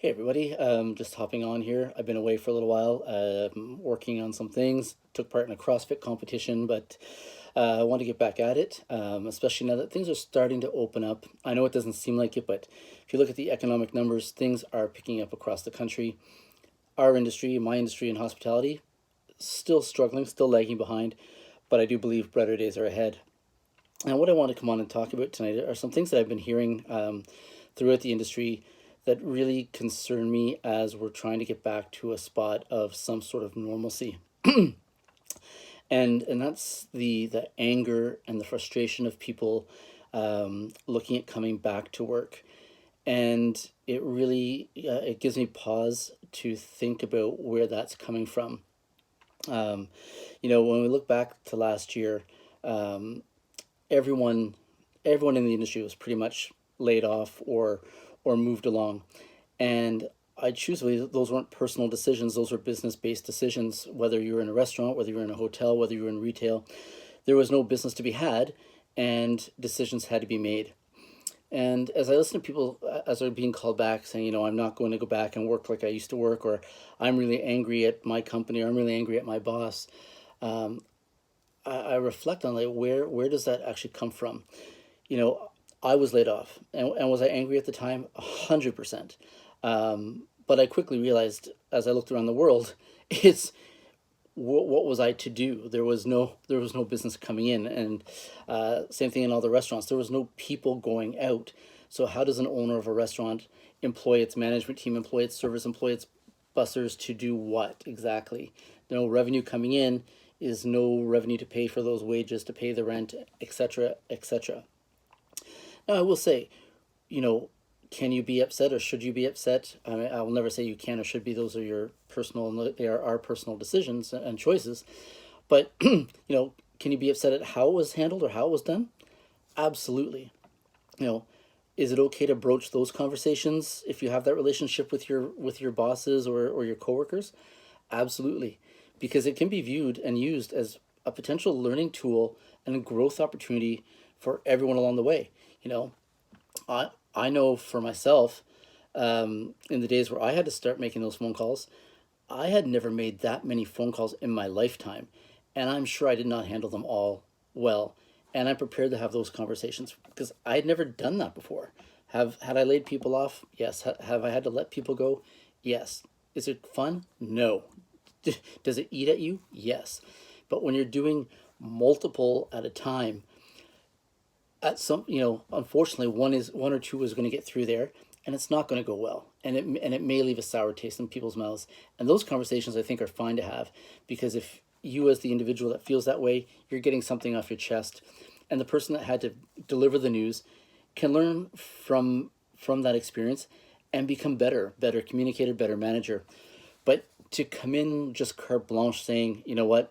Hey everybody, just hopping on here. I've been away for a little while, working on some things. Took part in a CrossFit competition, but I want to get back at it, especially now that things are starting to open up. I know it doesn't seem like it, but if you look at the economic numbers, things are picking up across the country. Our industry, my industry in hospitality, still struggling, still lagging behind, but I do believe brighter days are ahead. And what I want to come on and talk about tonight are some things that I've been hearing throughout the industry that really concern me as we're trying to get back to a spot of some sort of normalcy. And that's the anger and the frustration of people looking at coming back to work. And it really it gives me pause to think about where that's coming from. Um, when we look back to last year, um, everyone everyone in the industry was pretty much laid off or moved along, and I choose to believe that those weren't personal decisions. Those were business based decisions. Whether you were in a restaurant, whether you were in a hotel, whether you were in retail, there was no business to be had, and decisions had to be made. And as I listen to people as they're being called back, saying, I'm not going to go back and work like I used to work, or I'm really angry at my company, or I'm really angry at my boss, I reflect on, like, where does that actually come from? you know, I was laid off, and was I angry at the time? 100%. But I quickly realized as I looked around the world, it's what was I to do? There was no business coming in, and same thing in all the restaurants. There was no people going out. So how does an owner of a restaurant employ its management team, employ its servers, employ its bussers to do what exactly? No revenue coming in is no revenue to pay for those wages, to pay the rent, etc., etc. Now, I will say, you know, can you be upset or should you be upset? I mean, I will never say you can or should be. Those are your personal, they are our personal decisions and choices. But, can you be upset at how it was handled or how it was done? Absolutely. You know, is it okay to broach those conversations if you have that relationship with your bosses or your coworkers? Absolutely. Because it can be viewed and used as a potential learning tool and a growth opportunity for everyone along the way. You know, I know for myself, in the days where I had to start making those phone calls, I had never made that many phone calls in my lifetime, and I'm sure I did not handle them all well. And I'm prepared to have those conversations because I had never done that before. Have had I laid people off? Yes. Have I had to let people go? Yes. Is it fun? No. Does it eat at you? Yes. But when you're doing multiple at a time, at some, unfortunately one or two is going to get through there, and it's not going to go well, and it may leave a sour taste in people's mouths. And those conversations, I think, are fine to have, because if you as the individual that feels that way, you're getting something off your chest, and the person that had to deliver the news can learn from that experience and become better communicator, better manager. But to come in just carte blanche saying, you know what,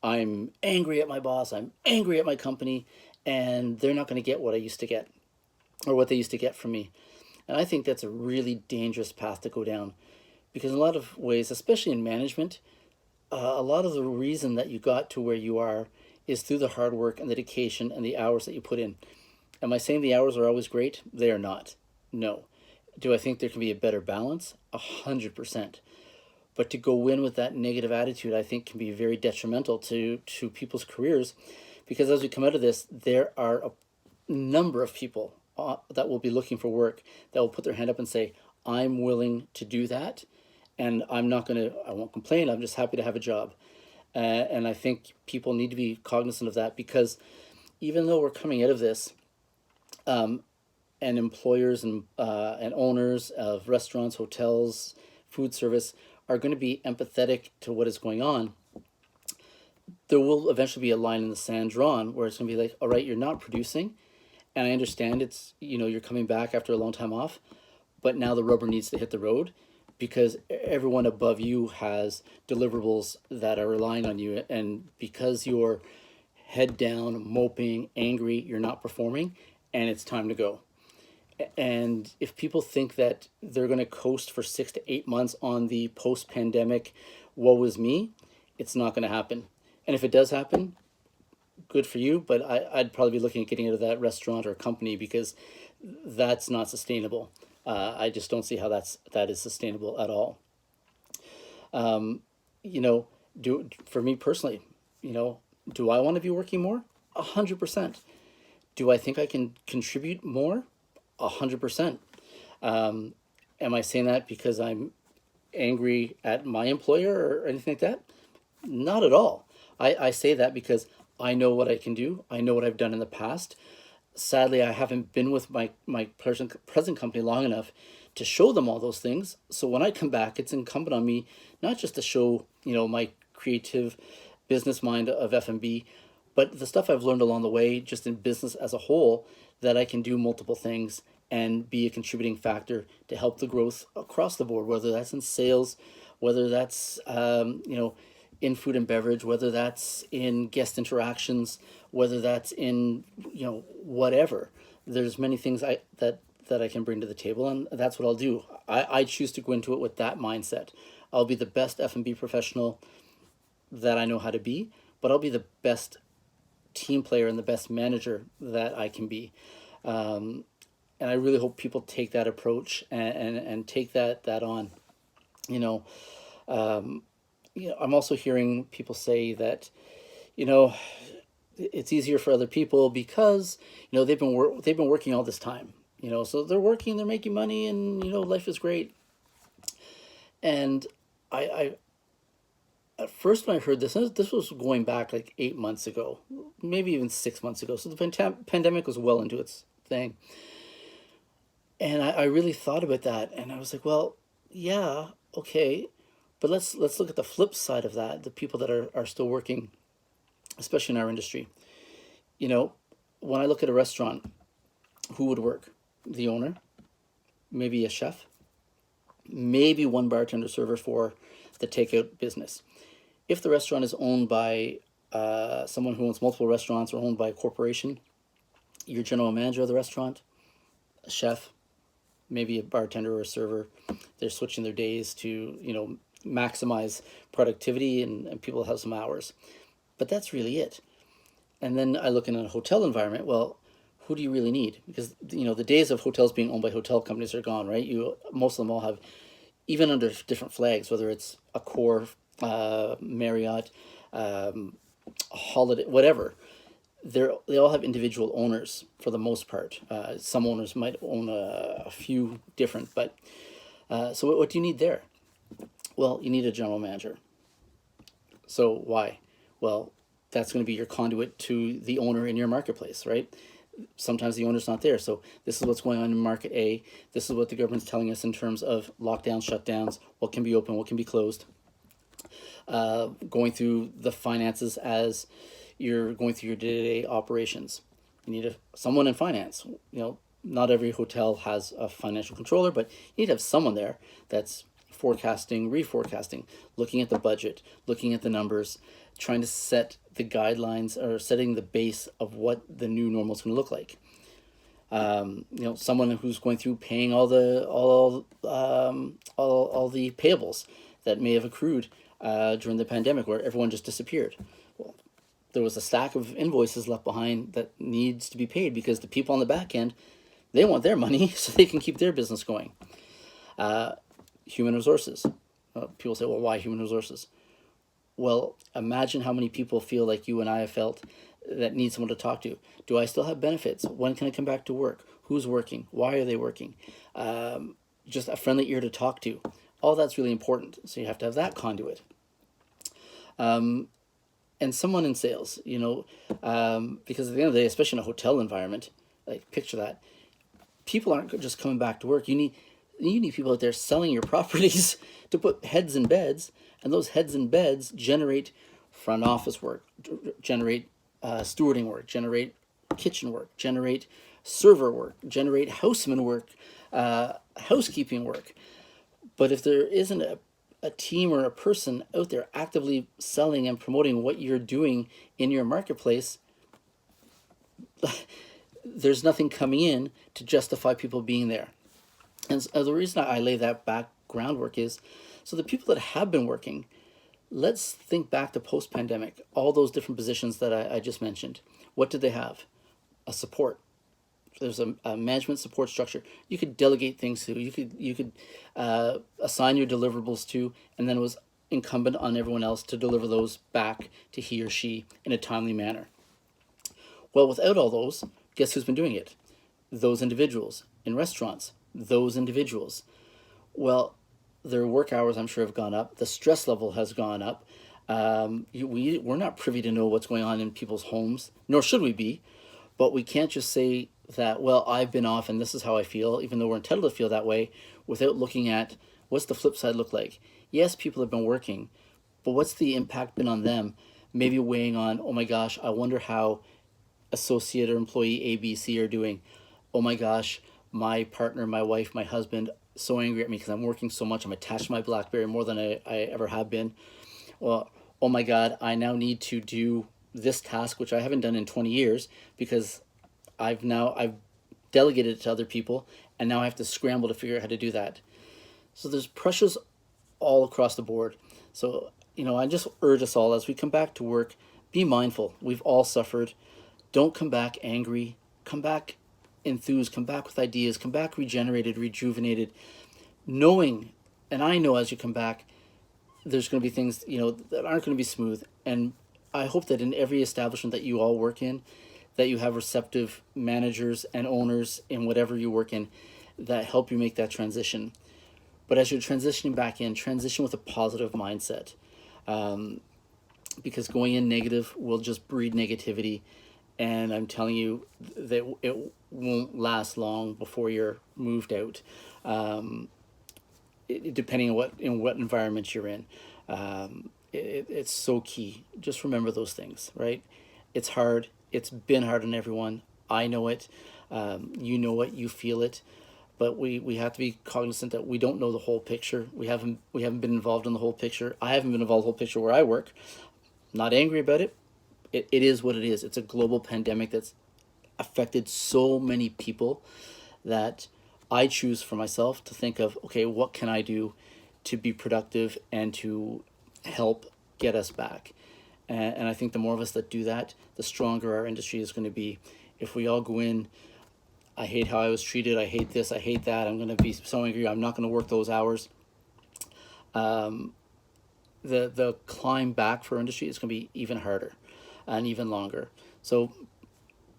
I'm angry at my boss, I'm angry at my company, and they're not going to get what I used to get or what they used to get from me. And I think that's a really dangerous path to go down, because in a lot of ways, especially in management, a lot of the reason that you got to where you are is through the hard work and the dedication and the hours that you put in. Am I saying the hours are always great? They are not. No. Do I think there can be a better balance? 100%. But to go in with that negative attitude, I think, can be very detrimental to people's careers, because as we come out of this, there are a number of people that will be looking for work that will put their hand up and say, I'm willing to do that, and I won't complain. I'm just happy to have a job. And I think people need to be cognizant of that, because even though we're coming out of this, and employers and owners of restaurants, hotels, food service are going to be empathetic to what is going on, there will eventually be a line in the sand drawn where it's going to be like, all right, you're not producing, and I understand it's, you're coming back after a long time off, but now the rubber needs to hit the road, because everyone above you has deliverables that are relying on you, and because you're head down, moping, angry, you're not performing, and it's time to go. And if people think that they're going to coast for 6 to 8 months on the post pandemic, woe is me, it's not going to happen. And if it does happen, good for you. But I'd probably be looking at getting out of that restaurant or company, because that's not sustainable. I just don't see how that is sustainable at all. You know, do for me personally, you know, do I want to be working more? 100%. Do I think I can contribute more? 100%. Am I saying that because I'm angry at my employer or anything like that? Not at all. I say that because I know what I can do. I know what I've done in the past. Sadly, I haven't been with my present company long enough to show them all those things. So when I come back, it's incumbent on me not just to show, you know, my creative business mind of F&B, but the stuff I've learned along the way, just in business as a whole, that I can do multiple things and be a contributing factor to help the growth across the board, whether that's in sales, whether that's you know, in food and beverage, whether that's in guest interactions, whether that's in, you know, whatever. There's many things that I can bring to the table, and that's what I'll do. I choose to go into it with that mindset. I'll be the best F&B professional that I know how to be, but I'll be the best team player and the best manager that I can be. And I really hope people take that approach and take that on. You know, you know, I'm also hearing people say that, you know, it's easier for other people because, you know, they've been working all this time. You know, so they're working, they're making money, and you know, life is great. And I at first when I heard this was going back like 8 months ago, maybe even 6 months ago. So the pandemic was well into its thing, and I really thought about that, and I was like, well, yeah, okay, but let's look at the flip side of that. The people that are still working, especially in our industry. You know, when I look at a restaurant, who would work? The owner, maybe a chef, maybe one bartender server for the takeout business. If the restaurant is owned by someone who owns multiple restaurants or owned by a corporation, your general manager of the restaurant, a chef, maybe a bartender or a server, they're switching their days to, you know, maximize productivity, and people have some hours. But that's really it. And then I look in a hotel environment. Well, who do you really need? Because, you know, the days of hotels being owned by hotel companies are gone, right? Most of them all have, even under different flags, whether it's Accor, Marriott, Holiday, whatever. They all have individual owners for the most part. Some owners might own a few different, but so what do you need there? Well, you need a general manager. So why? Well, that's going to be your conduit to the owner in your marketplace, right? Sometimes the owner's not there. So this is what's going on in market A. This is what the government's telling us in terms of lockdowns, shutdowns, what can be open, what can be closed. Going through the finances as you're going through your day-to-day operations. You need someone in finance. You know, not every hotel has a financial controller, but you need to have someone there that's forecasting, reforecasting, looking at the budget, looking at the numbers, trying to set the guidelines or setting the base of what the new normal is going to look like. You know, someone who's going through paying all the payables that may have accrued during the pandemic, where everyone just disappeared. Well, there was a stack of invoices left behind that needs to be paid because the people on the back end, they want their money so they can keep their business going. Human resources. People say, well, why human resources? Well, imagine how many people feel like you and I have felt that need someone to talk to. Do I still have benefits? When can I come back to work? Who's working? Why are they working? Just a friendly ear to talk to. All that's really important. So you have to have that conduit. And someone in sales, you know, because at the end of the day, especially in a hotel environment, like picture that, people aren't just coming back to work. You need people out there selling your properties to put heads in beds, and those heads in beds generate front office work, generate stewarding work, generate kitchen work, generate server work, generate houseman work, housekeeping work. But if there isn't a team or a person out there actively selling and promoting what you're doing in your marketplace, there's nothing coming in to justify people being there. And so the reason I lay that back groundwork is so the people that have been working, let's think back to post-pandemic, all those different positions that I just mentioned. What did they have? A support, a management support structure you could delegate things to. You could assign your deliverables to, and then it was incumbent on everyone else to deliver those back to he or she in a timely manner. Well, without all those, guess who's been doing it? Those individuals. In restaurants, those individuals. Well, their work hours, I'm sure, have gone up. The stress level has gone up. We're not privy to know what's going on in people's homes, nor should we be. But we can't just say that, well, I've been off and this is how I feel, even though we're entitled to feel that way, without looking at what's the flip side look like. Yes, people have been working, but what's the impact been on them? Maybe weighing on, oh my gosh, I wonder how associate or employee A, B, C are doing. Oh my gosh, my partner, my wife, my husband, so angry at me because I'm working so much. I'm attached to my BlackBerry more than I ever have been. Well, oh my God, I now need to do this task, which I haven't done in 20 years because I've delegated it to other people, and now I have to scramble to figure out how to do that. So there's pressures all across the board. So, I just urge us all as we come back to work, be mindful. We've all suffered. Don't come back angry. Come back enthused. Come back with ideas. Come back regenerated, rejuvenated, knowing, and I know as you come back, there's going to be things, that aren't going to be smooth. And I hope that in every establishment that you all work in, that you have receptive managers and owners in whatever you work in that help you make that transition. But as you're transitioning back in, transition with a positive mindset. Because going in negative will just breed negativity. And I'm telling you that it won't last long before you're moved out, depending on what environment you're in. It's so key. Just remember those things, right? It's hard. It's been hard on everyone. I know it. You know it. You feel it. But we have to be cognizant that we don't know the whole picture. We haven't been involved in the whole picture. I haven't been involved in the whole picture where I work. Not angry about it. It is what it is. It's a global pandemic that's affected so many people that I choose for myself to think of, okay, what can I do to be productive and to help get us back? And I think the more of us that do that, the stronger our industry is going to be. If we all go in, I hate how I was treated, I hate this, I hate that, I'm going to be so angry, I'm not going to work those hours. The climb back for our industry is going to be even harder and even longer. So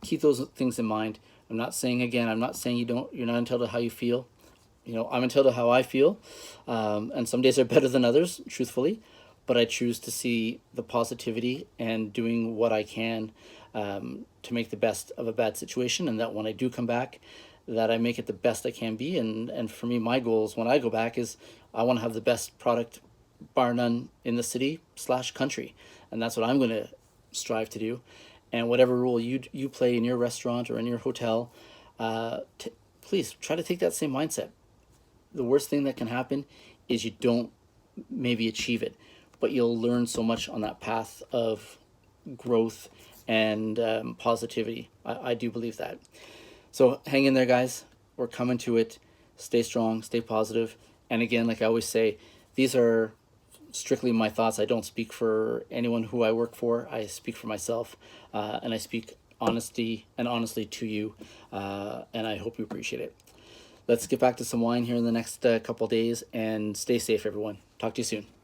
keep those things in mind. I'm not saying you're not entitled to how you feel. I'm entitled to how I feel, and some days are better than others, truthfully, but I choose to see the positivity and doing what I can to make the best of a bad situation, and that when I do come back, that I make it the best I can be. And for me, my goals when I go back is I want to have the best product, bar none, in the city / country, and that's what I'm going to strive to do. And whatever role you play in your restaurant or in your hotel, please try to take that same mindset. The worst thing that can happen is you don't maybe achieve it, but you'll learn so much on that path of growth and positivity. I do believe that. So hang in there, guys. We're coming to it. Stay strong, stay positive. And again, like I always say, these are strictly my thoughts. I don't speak for anyone who I work for. I speak for myself, and I speak honestly to you, and I hope you appreciate it. Let's get back to some wine here in the next couple days, and stay safe, everyone. Talk to you soon.